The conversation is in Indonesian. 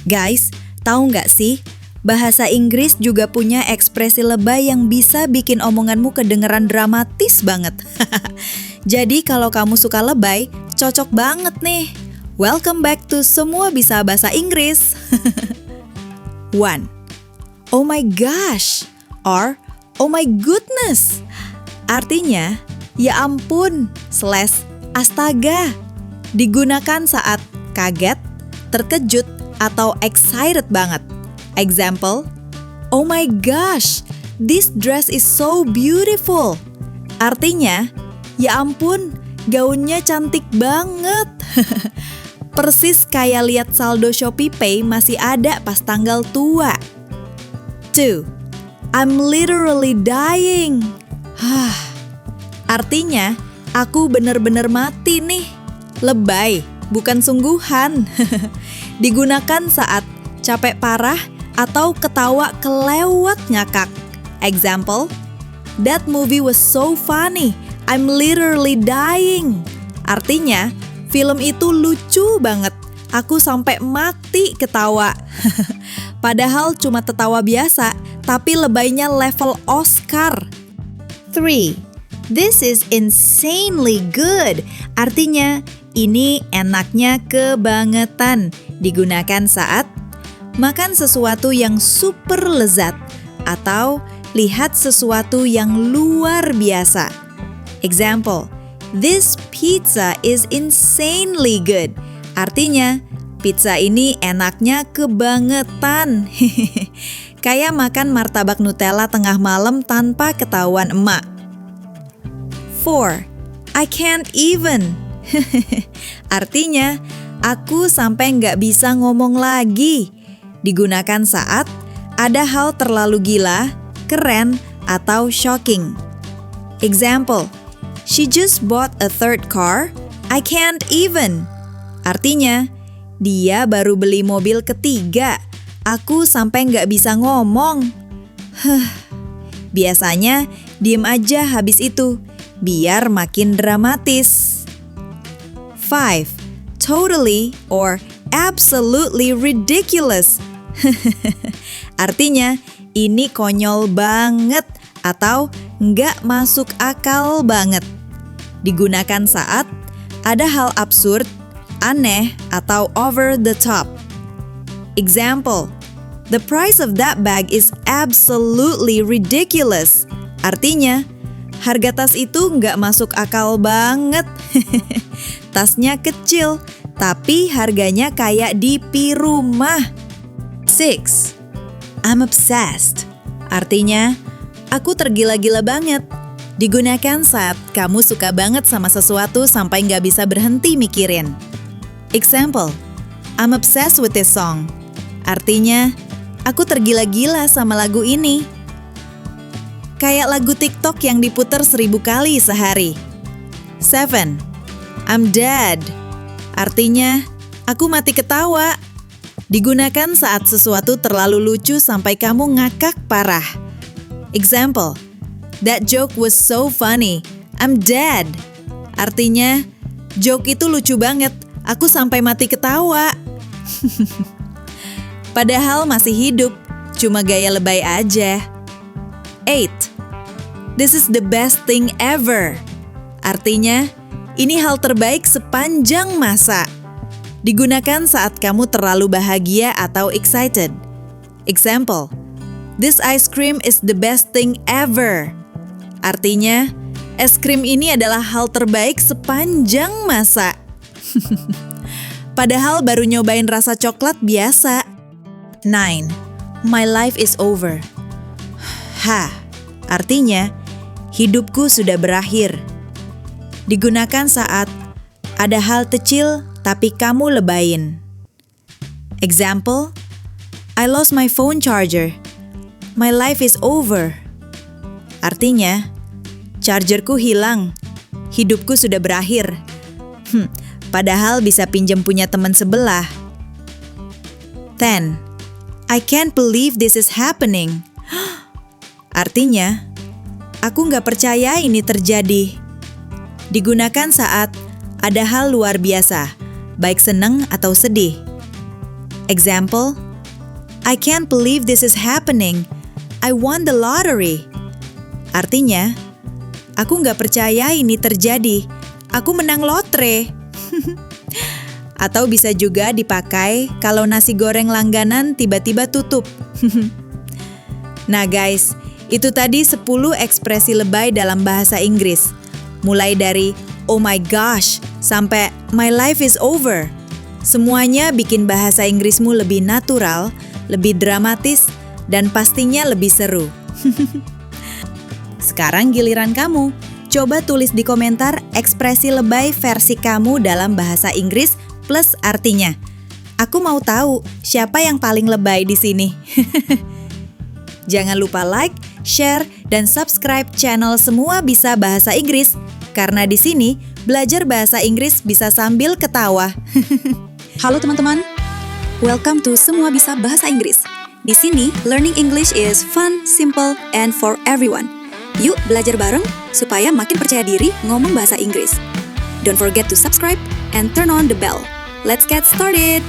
Guys, tahu nggak sih? Bahasa Inggris juga punya ekspresi lebay yang bisa bikin omonganmu kedengeran dramatis banget. Jadi kalau kamu suka lebay, cocok banget nih. Welcome back to Semua Bisa Bahasa Inggris. 1. Oh my gosh or oh my goodness. Artinya, ya ampun / astaga. Digunakan saat kaget, terkejut, atau excited banget. Example, oh my gosh, this dress is so beautiful. Artinya, ya ampun, gaunnya cantik banget. Persis kayak lihat saldo Shopee Pay masih ada pas tanggal tua. 2. I'm literally dying. Artinya, aku bener-bener mati nih. Lebay, bukan sungguhan. Digunakan saat capek parah atau ketawa kelewat ngakak. Example, that movie was so funny, I'm literally dying. Artinya, film itu lucu banget, aku sampai mati ketawa. Padahal cuma tertawa biasa, tapi lebaynya level Oscar. 3. This is insanely good. Artinya, ini enaknya kebangetan. Digunakan saat makan sesuatu yang super lezat atau lihat sesuatu yang luar biasa. Example, this pizza is insanely good. Artinya, pizza ini enaknya kebangetan. Kayak makan martabak Nutella tengah malam tanpa ketahuan emak. 4. I can't even. Artinya, aku sampai nggak bisa ngomong lagi. Digunakan saat ada hal terlalu gila, keren, atau shocking. Example, she just bought a third car, I can't even. Artinya, dia baru beli mobil ketiga, aku sampai nggak bisa ngomong. Biasanya, diem aja habis itu, biar makin dramatis. 5. Totally or absolutely ridiculous. Artinya, ini konyol banget atau nggak masuk akal banget. Digunakan saat ada hal absurd, aneh, atau over the top. Example, the price of that bag is absolutely ridiculous. Artinya, harga tas itu nggak masuk akal banget. Tasnya kecil, tapi harganya kayak di Pirumah. 6. I'm obsessed. Artinya, aku tergila-gila banget. Digunakan saat kamu suka banget sama sesuatu sampai nggak bisa berhenti mikirin. Example, I'm obsessed with this song. Artinya, aku tergila-gila sama lagu ini. Kayak lagu TikTok yang diputer 1000 kali sehari. 7. I'm dead. Artinya, aku mati ketawa. Digunakan saat sesuatu terlalu lucu sampai kamu ngakak parah. Example, that joke was so funny, I'm dead. Artinya, joke itu lucu banget, aku sampai mati ketawa. Padahal masih hidup, cuma gaya lebay aja. 8. This is the best thing ever. Artinya, ini hal terbaik sepanjang masa. Digunakan saat kamu terlalu bahagia atau excited. Example, this ice cream is the best thing ever. Artinya, es krim ini adalah hal terbaik sepanjang masa. Padahal baru nyobain rasa coklat biasa. 9. My life is over. Artinya, hidupku sudah berakhir. Digunakan saat ada hal kecil tapi kamu lebayin. Example, I lost my phone charger. My life is over. Artinya, chargerku hilang. Hidupku sudah berakhir. Padahal bisa pinjam punya teman sebelah. 10. I can't believe this is happening. Artinya, aku nggak percaya ini terjadi. Digunakan saat ada hal luar biasa, baik senang atau sedih. Example, I can't believe this is happening. I won the lottery. Artinya, aku nggak percaya ini terjadi. Aku menang lotre. Atau bisa juga dipakai kalau nasi goreng langganan tiba-tiba tutup. Nah guys, itu tadi 10 ekspresi lebay dalam bahasa Inggris. Mulai dari oh my gosh sampai my life is over. Semuanya bikin bahasa Inggrismu lebih natural, lebih dramatis, dan pastinya lebih seru. Sekarang giliran kamu. Coba tulis di komentar ekspresi lebay versi kamu dalam bahasa Inggris plus artinya. Aku mau tahu siapa yang paling lebay di sini. Jangan lupa like, share, dan subscribe channel Semua Bisa Bahasa Inggris. Karena di sini, belajar bahasa Inggris bisa sambil ketawa. Halo teman-teman, welcome to Semua Bisa Bahasa Inggris. Di sini, learning English is fun, simple, and for everyone. Yuk belajar bareng supaya makin percaya diri ngomong bahasa Inggris. Don't forget to subscribe and turn on the bell. Let's get started!